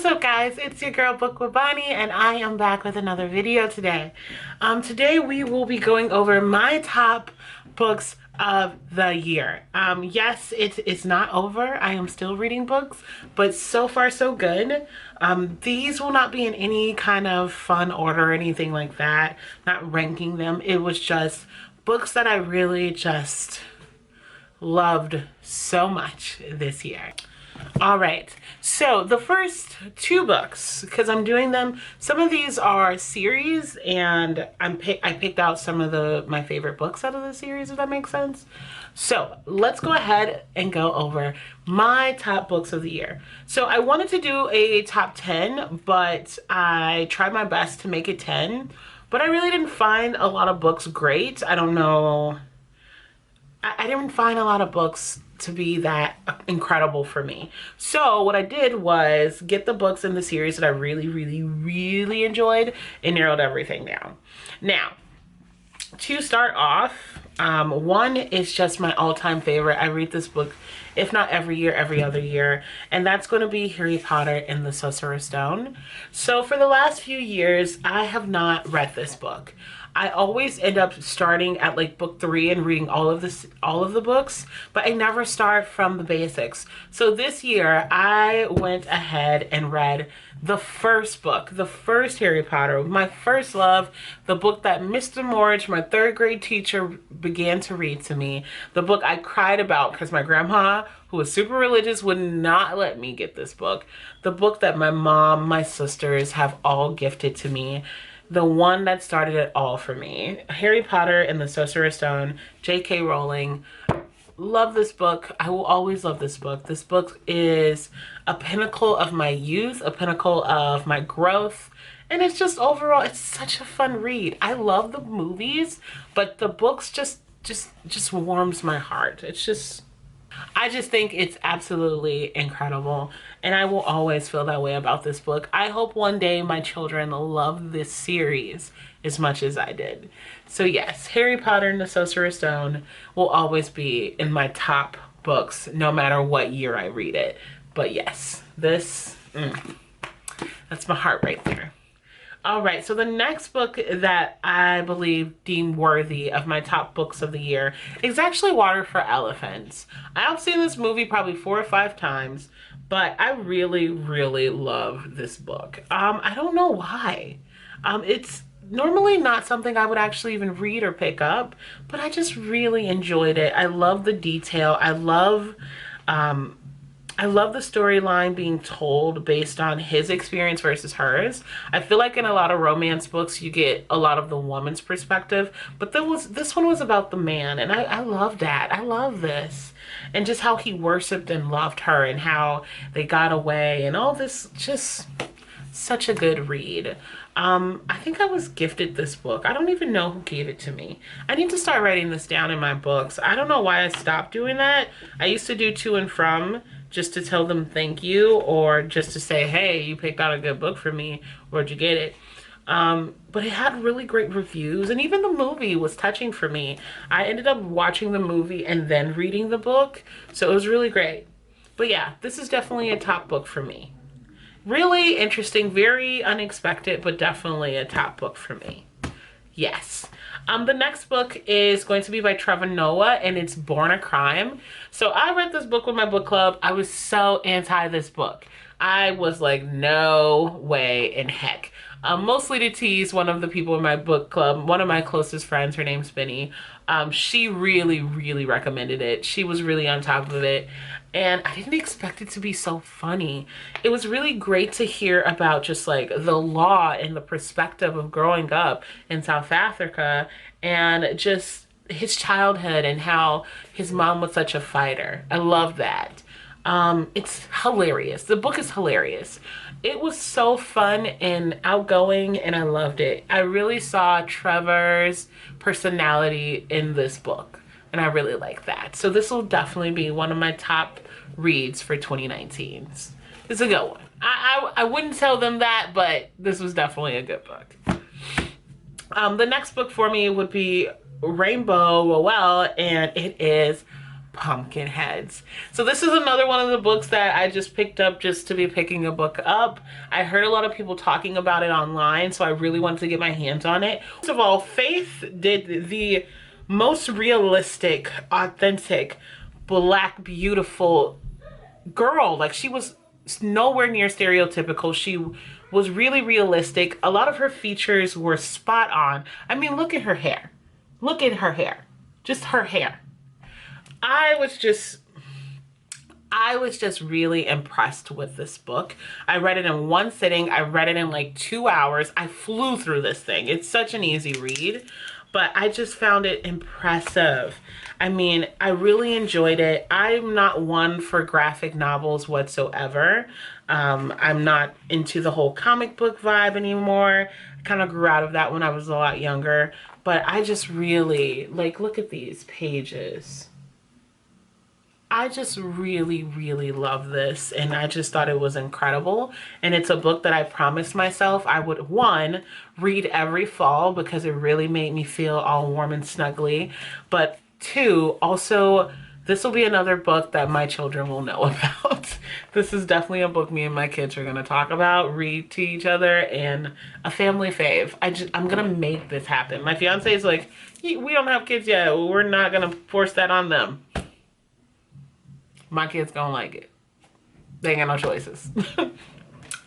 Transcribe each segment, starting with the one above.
What's up, guys? It's your girl Book with Bonnie, and I am back with another video today. Today we will be going over my top books of the year. Yes, it's not over. I am still reading books, but so far so good. These will not be in any kind of fun order or anything like that. Not ranking them. It was just books that I really just loved so much this year. All right, so the first two books, because I'm doing them, some of these are series, and I picked out some of my favorite books out of the series, if that makes sense. So let's go ahead and go over my top books of the year. So I wanted to do a top 10, but I tried my best to make it 10, but I really didn't find a lot of books great. I don't know. I didn't find a lot of books to be that incredible for me. So what I did was get the books in the series that I really enjoyed and narrowed everything down. Now, to start off, one is just my all-time favorite. I read this book, if not every year, every other year, and that's going to be Harry Potter and the Sorcerer's Stone. So for the last few years, I have not read this book. I always end up starting at like book 3 and reading all of the books, but I never start from the basics. So this year I went ahead and read the first book, the first Harry Potter, my first love, the book that Mr. Morge, my 3rd grade teacher, began to read to me, the book I cried about because my grandma, who was super religious, would not let me get this book, the book that my mom, my sisters have all gifted to me. The one that started it all for me. Harry Potter and the Sorcerer's Stone, J.K. Rowling. Love this book. I will always love this book. This book is a pinnacle of my youth, a pinnacle of my growth. And it's just overall, it's such a fun read. I love the movies, but the books just warms my heart. I just think it's absolutely incredible, and I will always feel that way about this book. I hope one day my children love this series as much as I did. So yes, Harry Potter and the Sorcerer's Stone will always be in my top books, no matter what year I read it. But yes, that's my heart right there. All right, so the next book that I believe deemed worthy of my top books of the year is actually Water for Elephants. I've seen this movie probably 4 or 5 times, but I really love this book. I don't know why. It's normally not something I would actually even read or pick up, but I just really enjoyed it. I love the detail. I love the storyline being told based on his experience versus hers. I feel like in a lot of romance books, you get a lot of the woman's perspective, but this one was about the man, and I love that. I love this. And just how he worshipped and loved her, and how they got away, and all this, just such a good read. I think I was gifted this book. I don't even know who gave it to me. I need to start writing this down in my books. I don't know why I stopped doing that. I used to do to and from, just to tell them thank you, or just to say, hey, you picked out a good book for me, where'd you get it? But it had really great reviews, and even the movie was touching for me. I ended up watching the movie and then reading the book, so it was really great. But yeah, this is definitely a top book for me. Really interesting, very unexpected, but definitely a top book for me. Yes. The next book is going to be by Trevor Noah, and it's Born a Crime. So I read this book with my book club. I was so anti this book. I was like, no way in heck. Mostly to tease one of the people in my book club, one of my closest friends, her name's Benny. She really recommended it. She was really on top of it, and I didn't expect it to be so funny. It was really great to hear about just like the law and the perspective of growing up in South Africa, and just his childhood and how his mom was such a fighter. I love that. It's hilarious. The book is hilarious. It was so fun and outgoing, and I loved it. I really saw Trevor's personality in this book, and I really like that. So this will definitely be one of my top reads for 2019. It's a good one. I wouldn't tell them that, but this was definitely a good book. The next book for me would be Rainbow Rowell, and it is pumpkin heads. So this is another one of the books that I just picked up just to be picking a book up. I heard a lot of people talking about it online, so I really wanted to get my hands on it. First of all, Faith did the most realistic, authentic, black, beautiful girl. Like, she was nowhere near stereotypical. She was really realistic. A lot of her features were spot on. I mean, look at her hair. Look at her hair. Just her hair. I was just really impressed with this book. I read it in one sitting. I read it in like 2 hours. I flew through this thing. It's such an easy read, but I just found it impressive. I mean, I really enjoyed it. I'm not one for graphic novels whatsoever. I'm not into the whole comic book vibe anymore. I kind of grew out of that when I was a lot younger, but I just really, like, look at these pages. I just really, really love this, and I just thought it was incredible. And it's a book that I promised myself I would, one, read every fall because it really made me feel all warm and snuggly. But two, also, this will be another book that my children will know about. This is definitely a book me and my kids are going to talk about, read to each other, and a family fave. I'm going to make this happen. My fiance is like, we don't have kids yet. We're not going to force that on them. My kids gonna like it. They ain't got no choices.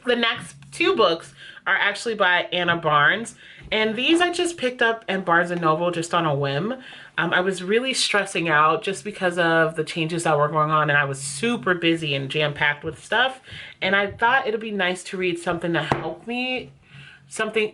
The next two books are actually by Anna Barnes. And these I just picked up at Barnes & Noble just on a whim. I was really stressing out just because of the changes that were going on, and I was super busy and jam-packed with stuff. And I thought it'd be nice to read something that helped me.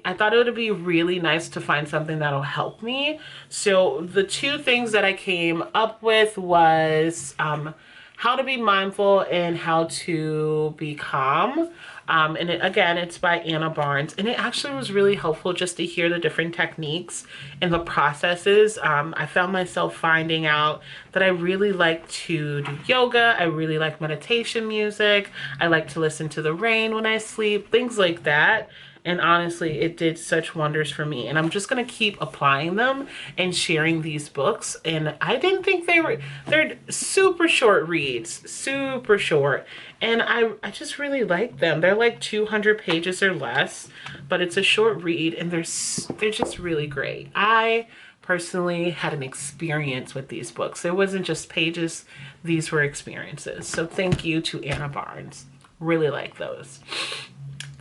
I thought it would be really nice to find something that'll help me. So the two things that I came up with was How to Be Mindful and How to Be Calm. And again, it's by Anna Barnes. And it actually was really helpful just to hear the different techniques and the processes. I found myself finding out that I really like to do yoga. I really like meditation music. I like to listen to the rain when I sleep, things like that. And honestly, it did such wonders for me. And I'm just going to keep applying them and sharing these books. And I didn't think they're super short reads, super short. And I just really like them. They're like 200 pages or less, but it's a short read and they're just really great. I personally had an experience with these books. It wasn't just pages, these were experiences. So thank you to Anna Barnes. Really like those.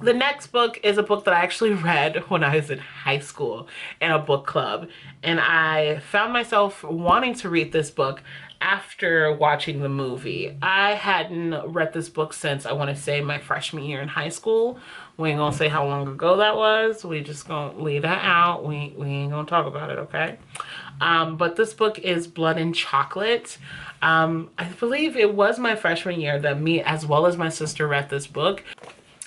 The next book is a book that I actually read when I was in high school in a book club. And I found myself wanting to read this book after watching the movie. I hadn't read this book since, I want to say, my freshman year in high school. We ain't gonna say how long ago that was. We just gonna leave that out. We ain't gonna talk about it, okay? But this book is Blood and Chocolate. I believe it was my freshman year that me as well as my sister read this book.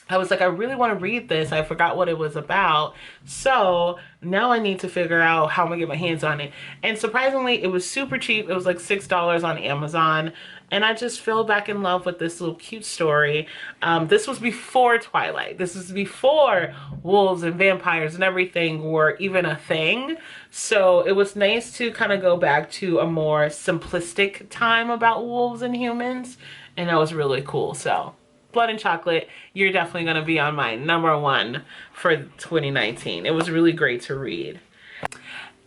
I was like, I really want to read this. I forgot what it was about. So now I need to figure out how I'm going to get my hands on it. And surprisingly, it was super cheap. It was like $6 on Amazon. And I just fell back in love with this little cute story. This was before Twilight. This was before wolves and vampires and everything were even a thing. So it was nice to kind of go back to a more simplistic time about wolves and humans. And that was really cool. So Blood and Chocolate, you're definitely going to be on my #1 for 2019. It was really great to read.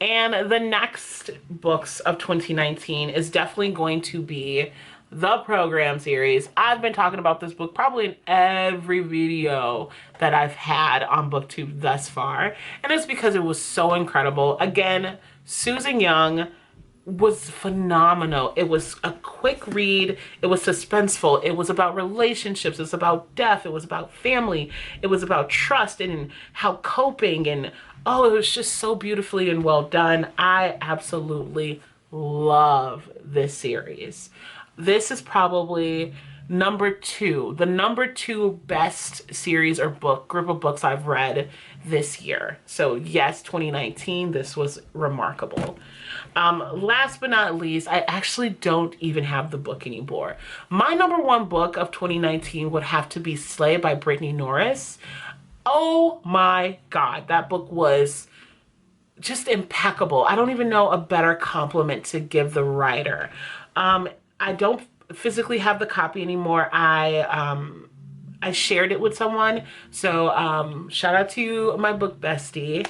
And the next books of 2019 is definitely going to be the Program series. I've been talking about this book probably in every video that I've had on BookTube thus far. And it's because it was so incredible. Again, Susan Young was phenomenal. It was a quick read. It was suspenseful. It was about relationships. It was about death. It was about family. It was about trust and how coping, and oh, it was just so beautifully and well done. I absolutely love this series. This is probably the #2 best series or group of books I've read this year. So yes, 2019, this was remarkable. Last but not least, I actually don't even have the book anymore. My #1 book of 2019 would have to be Slay by Brittany Norris. Oh my God, that book was just impeccable. I don't even know a better compliment to give the writer. I don't physically have the copy anymore. I shared it with someone. So shout out to my book bestie.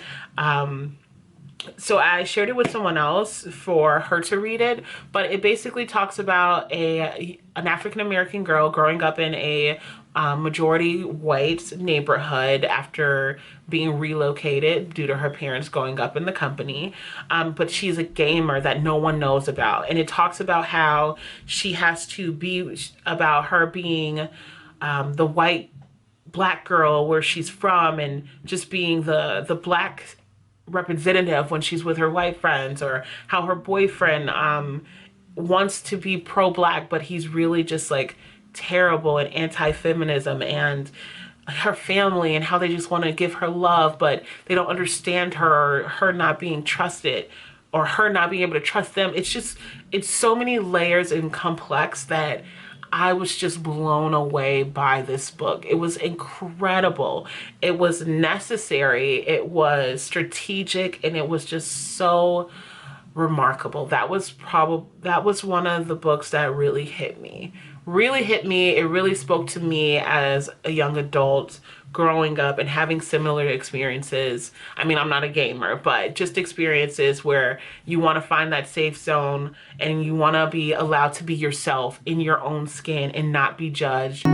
So I shared it with someone else for her to read it, but it basically talks about an African-American girl growing up in a majority white neighborhood after being relocated due to her parents going up in the company. But she's a gamer that no one knows about. And it talks about how she has to be, about her being the white black girl where she's from, and just being the black representative when she's with her white friends, or how her boyfriend wants to be pro-black, but he's really just like terrible and anti-feminism, and her family and how they just want to give her love, but they don't understand her not being trusted, or her not being able to trust them. It's so many layers and complex that I was just blown away by this book. It was incredible. It was necessary. It was strategic, and it was just so remarkable. That was one of the books that really hit me. Really hit me. It really spoke to me as a young adult growing up and having similar experiences. I mean, I'm not a gamer, but just experiences where you want to find that safe zone and you want to be allowed to be yourself in your own skin and not be judged.